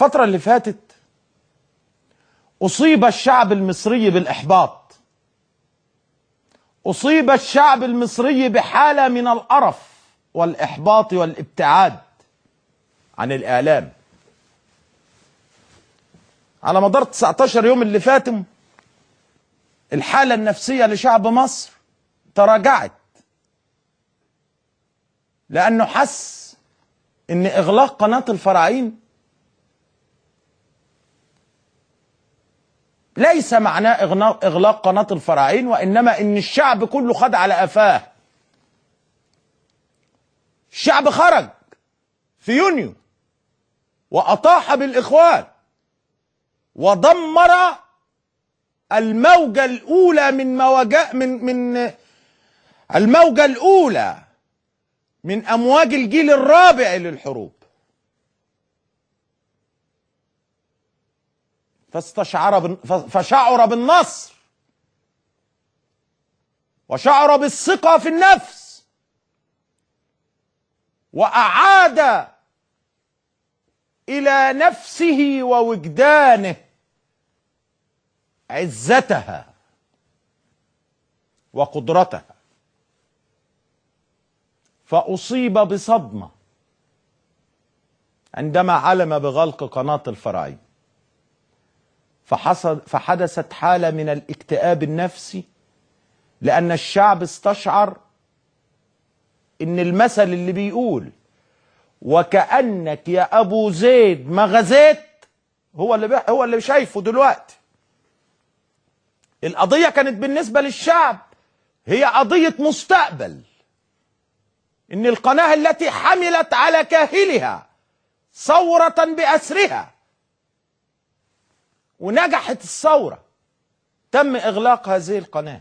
الفترة اللي فاتت أصيب الشعب المصري بالإحباط، أصيب الشعب المصري بحالة من القرف والإحباط والابتعاد عن الإعلام. على مدار 19 يوم اللي فاتوا الحالة النفسية لشعب مصر تراجعت، لأنه حس إن إغلاق قناة الفراعين ليس معناه إغلاق قناة الفراعين، وإنما إن الشعب كله خد على قفاه. الشعب خرج في يونيو وأطاح بالإخوان ودمر الموجة الأولى الموجة الأولى من أمواج الجيل الرابع للحروب، فشعر بالنصر وشعر بالثقة في النفس، وأعاد إلى نفسه ووجدانه عزتها وقدرتها. فأصيب بصدمة عندما علم بغلق قناة الفراعين، فحدثت حالة من الاكتئاب النفسي، لأن الشعب استشعر إن المثل اللي بيقول وكأنك يا أبو زيد ما غزيت هو اللي شايفه دلوقتي. القضية كانت بالنسبة للشعب هي قضية مستقبل، إن القناة التي حملت على كاهلها ثورة بأسرها ونجحت الثورة تم إغلاق هذه القناة.